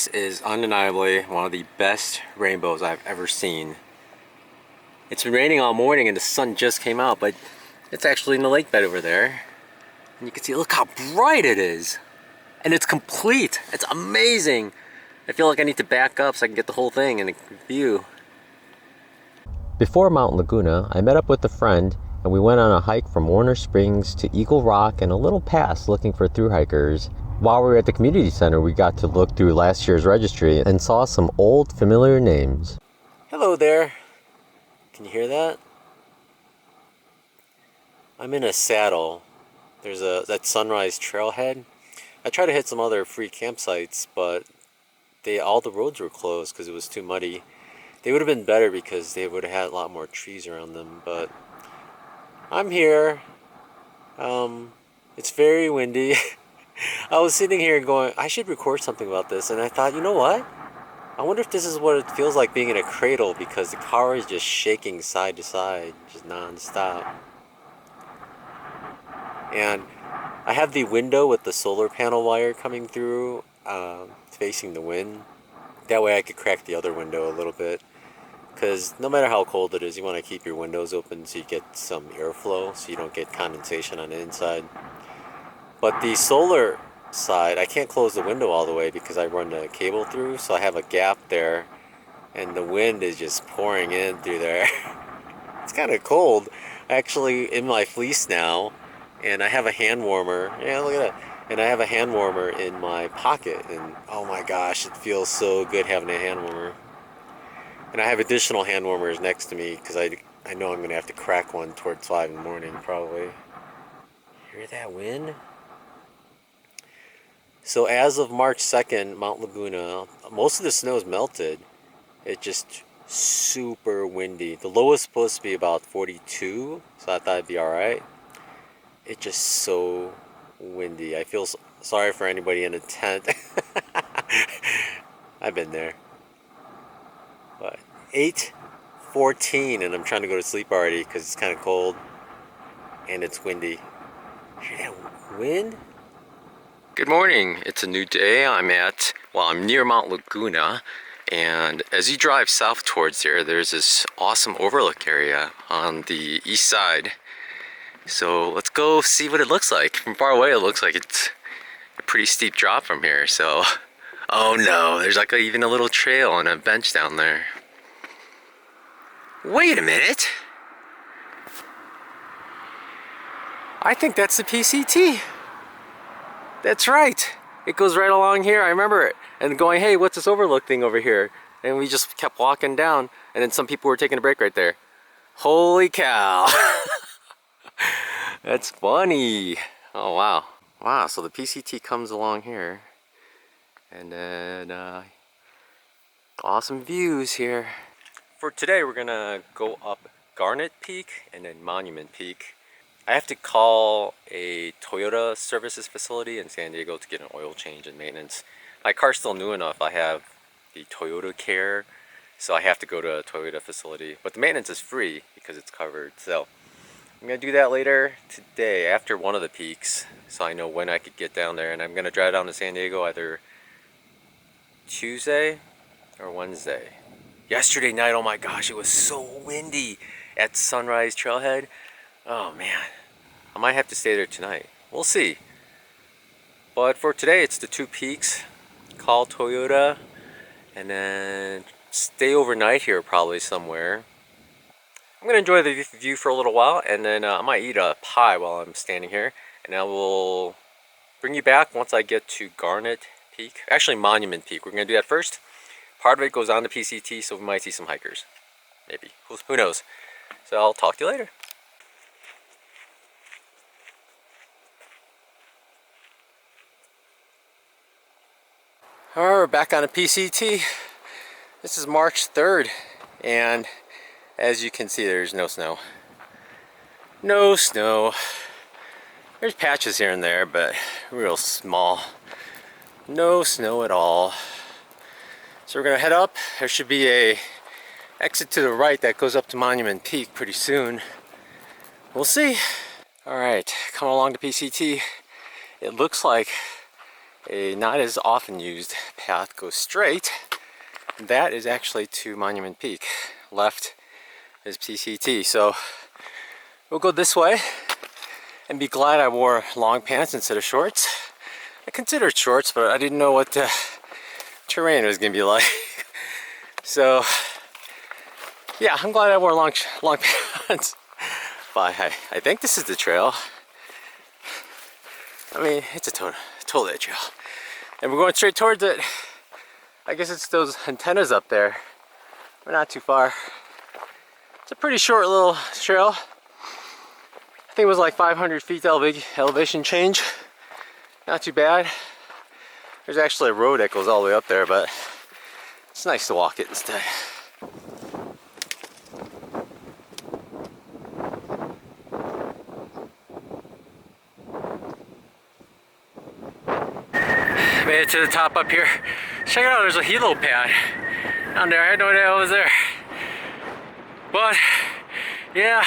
This is undeniably one of the best rainbows I've ever seen. It's been raining all morning and the sun just came out, but it's actually in the lake bed over there. And you can see, look how bright it is. And it's complete. It's amazing. I feel like I need to back up so I can get the whole thing in view. Before Mt Laguna, I met up with a friend and we went on a hike from Warner Springs to Eagle Rock and a little pass looking for thru hikers. While we were at the community center, we got to look through last year's registry and saw some old familiar names. Hello there. Can you hear that? I'm in a saddle. There's that Sunrise Trailhead. I tried to hit some other free campsites, but all the roads were closed because it was too muddy. They would have been better because they would have had a lot more trees around them, but I'm here. It's very windy. I was sitting here going, I should record something about this, and I thought, you know what? I wonder if this is what it feels like being in a cradle, because the car is just shaking side to side, just non-stop. And I have the window with the solar panel wire coming through, facing the wind. That way I could crack the other window a little bit, because no matter how cold it is, you want to keep your windows open so you get some airflow, so you don't get condensation on the inside. But the solar side, I can't close the window all the way because I run the cable through, so I have a gap there, and the wind is just pouring in through there. It's kind of cold. Actually, in my fleece now, and I have a hand warmer. Yeah, look at that. And I have a hand warmer in my pocket, and oh my gosh, it feels so good having a hand warmer. And I have additional hand warmers next to me because I know I'm going to have to crack one towards 5 in the morning, probably. Hear that wind? So as of March 2nd, Mt Laguna, most of the snow is melted. It's just super windy. The low is supposed to be about 42, so I thought it'd be alright. It's just so windy. I feel sorry for anybody in a tent. I've been there. But 8:14 and I'm trying to go to sleep already because it's kind of cold and it's windy. Hear that wind? Good morning. It's a new day. I'm near Mt Laguna, and as you drive south towards there's this awesome overlook area on the east side. So let's go see what it looks like. From far away it looks like it's a pretty steep drop from here. So, oh no, there's like even a little trail and a bench down there. Wait a minute. I think that's the PCT. That's right. It goes right along here. I remember it. And going, hey, what's this overlook thing over here? And we just kept walking down. And then some people were taking a break right there. Holy cow. That's funny. Oh, wow. Wow, so the PCT comes along here. And then, awesome views here. For today, we're going to go up Garnet Peak and then Monument Peak. I have to call a Toyota services facility in San Diego to get an oil change and maintenance. My car's still new enough. I have the Toyota Care, so I have to go to a Toyota facility. But the maintenance is free because it's covered. So I'm going to do that later today after one of the peaks, so I know when I could get down there. And I'm going to drive down to San Diego either Tuesday or Wednesday. Yesterday night, oh my gosh, it was so windy at Sunrise Trailhead. Oh man, I might have to stay there tonight. We'll see. But for today, it's the 2 peaks. Call Toyota and then stay overnight here probably somewhere. I'm gonna enjoy the view for a little while, and then I might eat a pie while I'm standing here, and I will bring you back once I get to Garnet Peak. Actually, Monument Peak. We're gonna do that first. Part of it goes on to PCT, so we might see some hikers. Maybe. Who knows? So I'll talk to you later. Alright, we're back on a PCT. This is March 3rd, and as you can see, there's no snow. No snow. There's patches here and there, but real small. No snow at all. So we're gonna head up. There should be a exit to the right that goes up to Monument Peak pretty soon. We'll see. Alright, coming along to PCT. It looks like A not as often used path goes straight. That is actually to Monument Peak. Left is PCT. So we'll go this way and be glad I wore long pants instead of shorts. I considered shorts, but I didn't know what the terrain was gonna be like. So yeah, I'm glad I wore long pants. But I think this is the trail. I mean, it's a totally a trail. And we're going straight towards it. I guess it's those antennas up there. We're not too far. It's a pretty short little trail. I think it was like 500 feet elevation change. Not too bad. There's actually a road that goes all the way up there, but it's nice to walk it instead. Made it to the top up here. Check it out, there's a helo pad down there. I had no idea it was there. But yeah,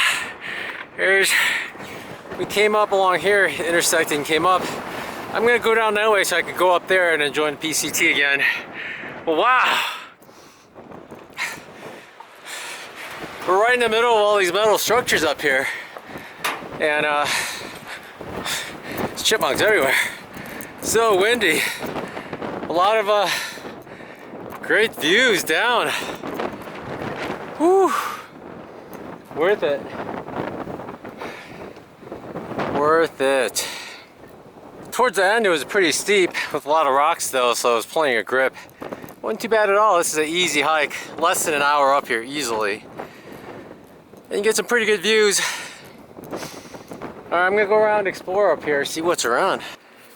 we came up along here, intersecting, came up. I'm gonna go down that way so I can go up there and then join the PCT again. But wow, we're right in the middle of all these metal structures up here, and there's chipmunks everywhere. So windy. A lot of great views down. Whew. Worth it. Worth it. Towards the end it was pretty steep with a lot of rocks though, so it was plenty of grip. Wasn't too bad at all. This is an easy hike. Less than an hour up here easily. And you get some pretty good views. Alright, I'm gonna go around and explore up here, see what's around.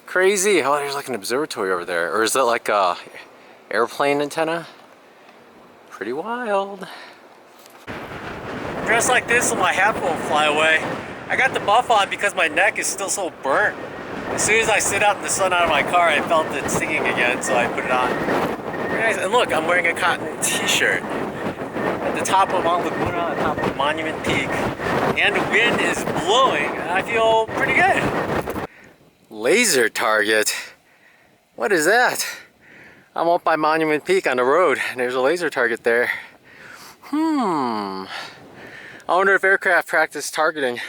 Crazy. Oh, there's like an observatory over there. Or is that like a airplane antenna? Pretty wild. Dressed like this so my hat won't fly away. I got the buff on because my neck is still so burnt. As soon as I sit out in the sun out of my car, I felt it stinging again, so I put it on. Very nice. And look, I'm wearing a cotton t-shirt. At the top of Mt Laguna, on top of Monument Peak. And the wind is blowing, and I feel pretty good. Laser target? What is that? I'm up by Monument Peak on the road, and there's a laser target there. I wonder if aircraft practice targeting.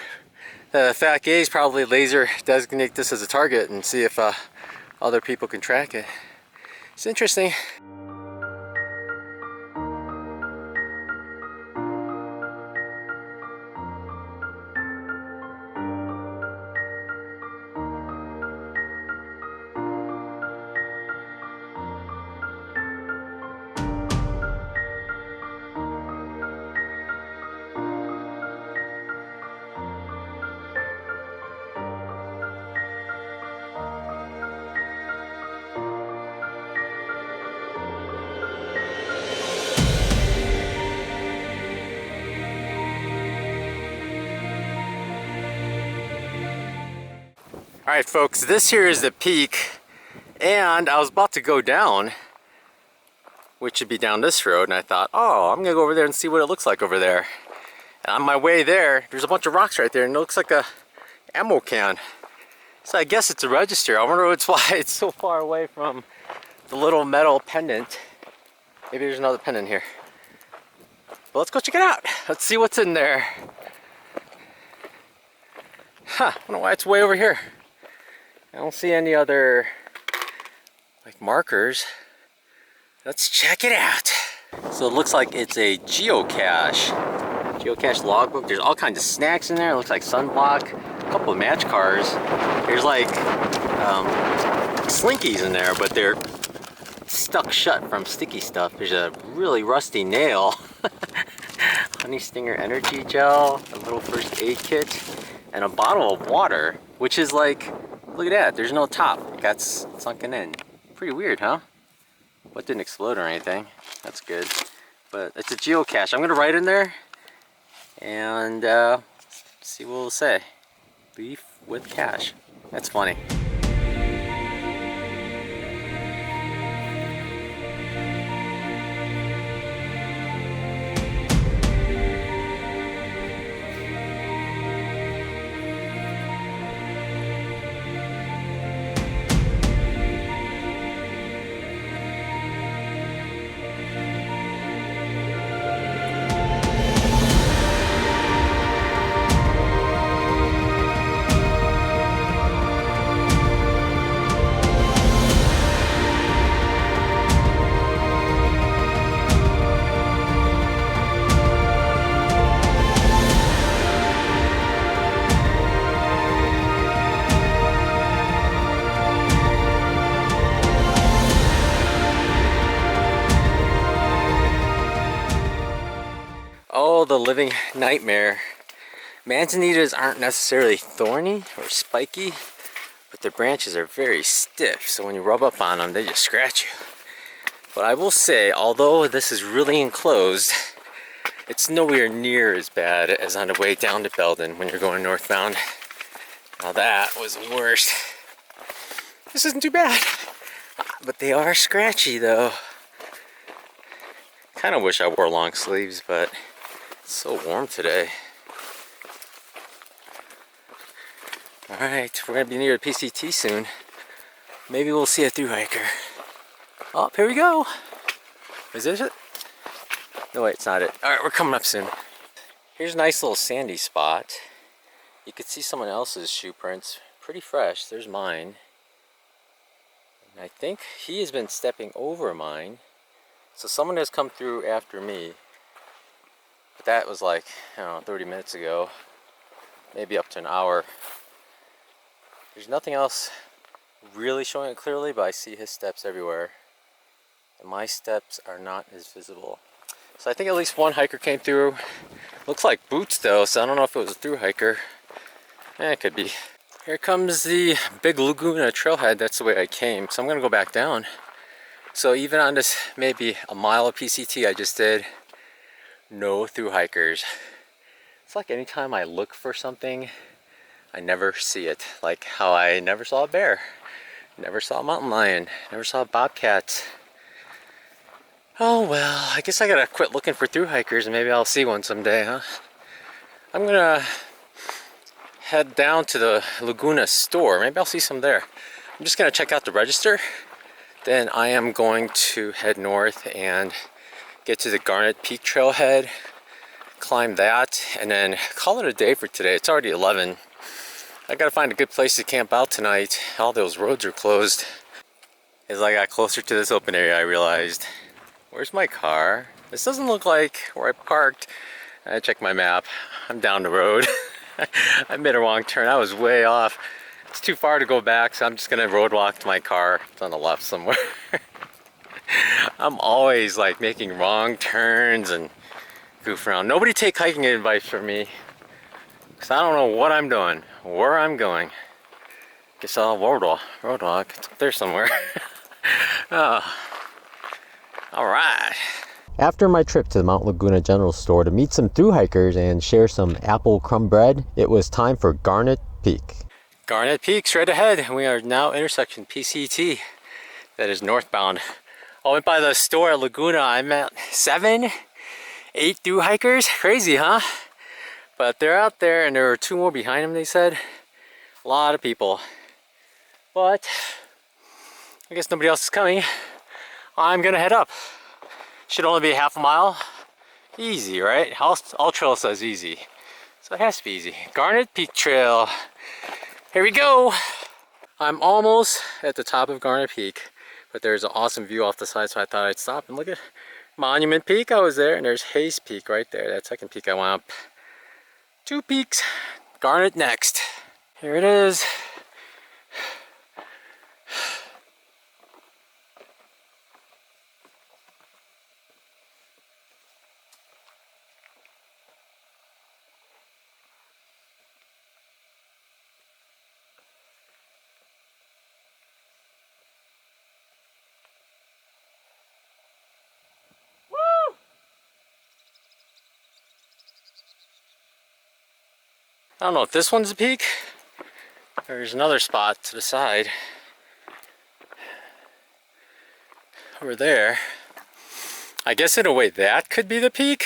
The fat gays probably laser designate this as a target and see if other people can track it. It's interesting. Alright folks, this here is the peak, and I was about to go down, which should be down this road, and I thought, oh, I'm gonna go over there and see what it looks like over there. And on my way there, there's a bunch of rocks right there, and it looks like a ammo can. So I guess it's a register. I wonder why it's so far away from the little metal pendant. Maybe there's another pendant here. But let's go check it out. Let's see what's in there. Huh, I don't know why it's way over here. I don't see any other like markers. Let's check it out. So it looks like it's a geocache logbook. There's all kinds of snacks in there. It looks like sunblock, a couple of match cars. There's like slinkies in there, but they're stuck shut from sticky stuff. There's a really rusty nail. Honey Stinger energy gel, a little first aid kit, and a bottle of water, which is like, look at that, there's no top. It got sunken in. Pretty weird, huh? Well, it didn't explode or anything. That's good. But it's a geocache. I'm gonna write in there and see what it'll say. Beef with cache. That's funny. call the living nightmare. Manzanitas aren't necessarily thorny or spiky, but their branches are very stiff, so when you rub up on them, they just scratch you. But I will say, although this is really enclosed, it's nowhere near as bad as on the way down to Belden when you're going northbound. Now that was the worst. This isn't too bad, but they are scratchy though. Kind of wish I wore long sleeves, but it's so warm today. Alright, we're gonna be near the PCT soon. Maybe we'll see a thru hiker. Oh, here we go. Is this it? No, wait, it's not it. Alright, we're coming up soon. Here's a nice little sandy spot. You could see someone else's shoe prints. Pretty fresh. There's mine. And I think he has been stepping over mine. So someone has come through after me. But that was like, I don't know, 30 minutes ago. Maybe up to an hour. There's nothing else really showing it clearly, but I see his steps everywhere. And my steps are not as visible. So I think at least one hiker came through. Looks like boots though, so I don't know if it was a thru hiker. It could be. Here comes the Big Laguna Trailhead. That's the way I came. So I'm gonna go back down. So even on this maybe a mile of PCT I just did, no thru hikers. It's like anytime I look for something, I never see it. Like how I never saw a bear, never saw a mountain lion, never saw a bobcat. Oh well, I guess I gotta quit looking for thru hikers and maybe I'll see one someday, huh? I'm gonna head down to the Laguna store. Maybe I'll see some there. I'm just gonna check out the register. Then I am going to head north and get to the Garnet Peak Trailhead, climb that, and then call it a day for today. It's already 11. I gotta find a good place to camp out tonight. All those roads are closed. As I got closer to this open area, I realized, where's my car? This doesn't look like where I parked. I checked my map. I'm down the road. I made a wrong turn. I was way off. It's too far to go back, so I'm just gonna road walk to my car. It's on the left somewhere. I'm always like making wrong turns and goof around. Nobody take hiking advice from me, because I don't know what I'm doing, where I'm going. Guess I'll road walk. It's up there somewhere. Oh. Alright. After my trip to the Mt Laguna General Store to meet some thru hikers and share some apple crumb bread, it was time for Garnet Peak. Garnet Peak straight ahead. We are now intersection PCT. That is northbound. I went by the store at Laguna. I met 7, 8 thru hikers. Crazy, huh? But they're out there and there are 2 more behind them, they said. A lot of people. But I guess nobody else is coming. I'm gonna head up. Should only be a half a mile. Easy, right? All trail says easy. So it has to be easy. Garnet Peak Trail. Here we go. I'm almost at the top of Garnet Peak, but there's an awesome view off the side, so I thought I'd stop and look at Monument Peak. I was there, and there's Hayes Peak right there. That second peak I went up. 2 peaks. Garnet next. Here it is. I don't know if this one's a peak. There's another spot to the side. Over there. I guess in a way that could be the peak,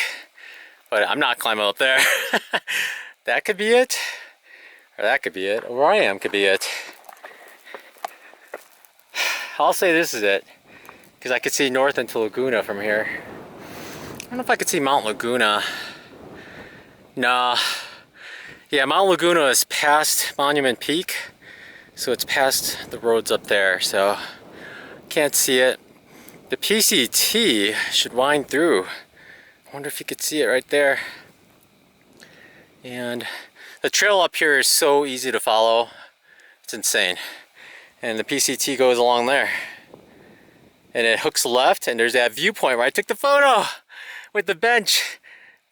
but I'm not climbing up there. That could be it, or that could be it, or where I am could be it. I'll say this is it, because I could see north into Laguna from here. I don't know if I could see Mount Laguna. Nah. Yeah, Mount Laguna is past Monument Peak, so it's past the roads up there, so can't see it. The PCT should wind through. I wonder if you could see it right there. And the trail up here is so easy to follow. It's insane. And the PCT goes along there. And it hooks left, and there's that viewpoint where I took the photo with the bench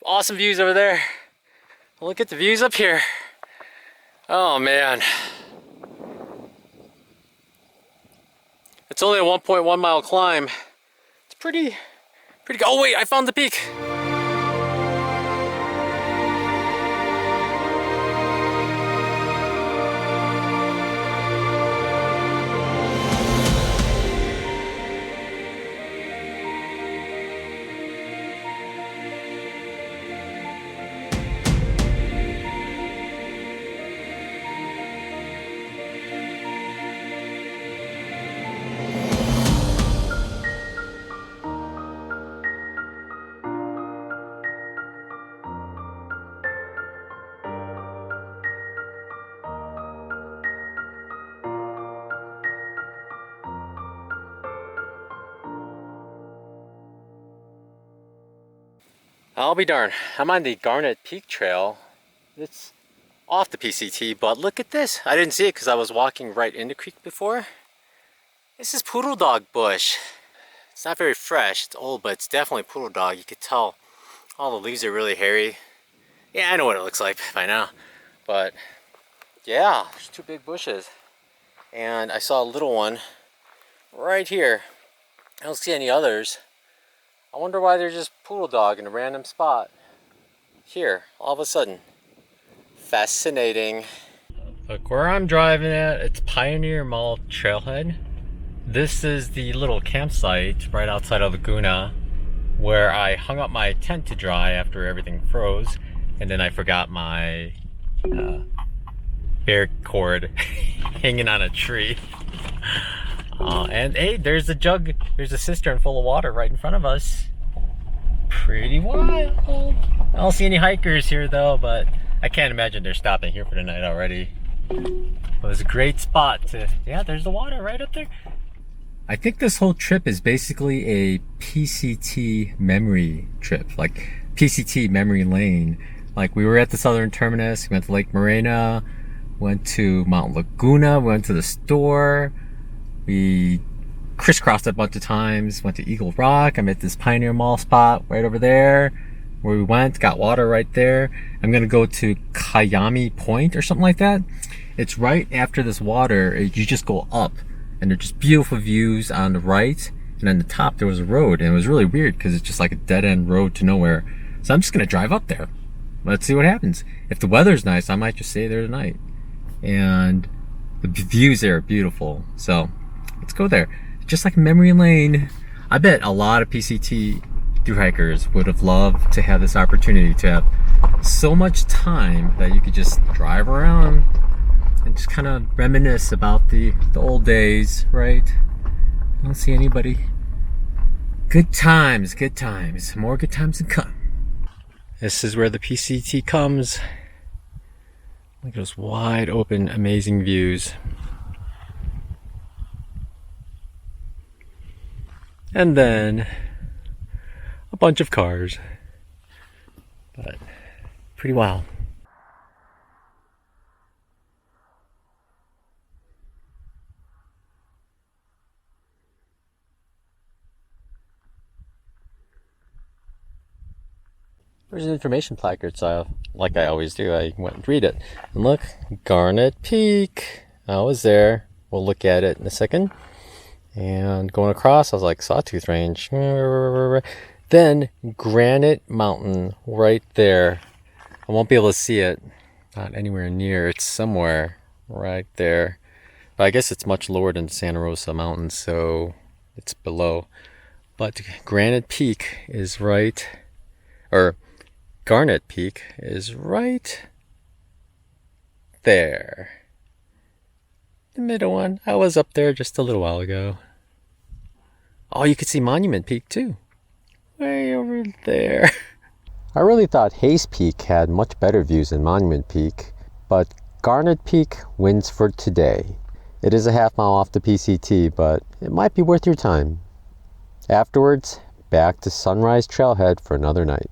awesome views over there. Look at the views up here. Oh man. It's only a 1.1 mile climb. It's pretty good. Oh wait, I found the peak. I'll be darned. I'm on the Garnet Peak trail. It's off the PCT, but look at this. I didn't see it because I was walking right in the creek before. This is poodle dog bush. It's not very fresh. It's old, but it's definitely poodle dog. You could tell all the leaves are really hairy. Yeah, I know what it looks like by now. But yeah, there's two big bushes. And I saw a little one right here. I don't see any others. I wonder why they're just poodle dog in a random spot. Here, all of a sudden. Fascinating. Look where I'm driving at. It's Pioneer Malt Trailhead. This is the little campsite right outside of Laguna where I hung up my tent to dry after everything froze. And then I forgot my bear cord hanging on a tree. And hey, there's a jug, there's a cistern full of water right in front of us. Pretty wild. I don't see any hikers here though, but I can't imagine they're stopping here for the night already. It was a great spot to, yeah, there's the water right up there. I think this whole trip is basically a PCT memory trip, like PCT memory lane. Like we were at the southern terminus, we went to Lake Morena, went to Mt Laguna, we went to the store. We crisscrossed a bunch of times, went to Eagle Rock. I'm at this Pioneer Mall spot right over there where we went, got water right there. I'm gonna go to Kayami Point or something like that. It's right after this water, you just go up and there's just beautiful views on the right. And on the top there was a road and it was really weird because it's just like a dead end road to nowhere. So I'm just gonna drive up there. Let's see what happens. If the weather's nice, I might just stay there tonight. And the views there are beautiful. So let's go there. Just like memory lane. I bet a lot of PCT thru hikers would have loved to have this opportunity to have so much time that you could just drive around and just kind of reminisce about the old days, right? I don't see anybody. Good times, good times. More good times to come. This is where the PCT comes. Look at those wide open, amazing views. And then a bunch of cars, but pretty wild. There's an information placard, so like I always do, I went and read it. And look, Garnet Peak. I was there. We'll look at it in a second. And going across, I was like, Sawtooth Range. Then Granite Mountain right there. I won't be able to see it. Not anywhere near. It's somewhere right there. But I guess it's much lower than Santa Rosa Mountain, so it's below. But Granite Peak is right, or Garnet Peak is right there. The middle one. I was up there just a little while ago. Oh, you could see Monument Peak too. Way over there. I really thought Hayes Peak had much better views than Monument Peak, but Garnet Peak wins for today. It is a half mile off the PCT, but it might be worth your time. Afterwards, back to Sunrise Trailhead for another night.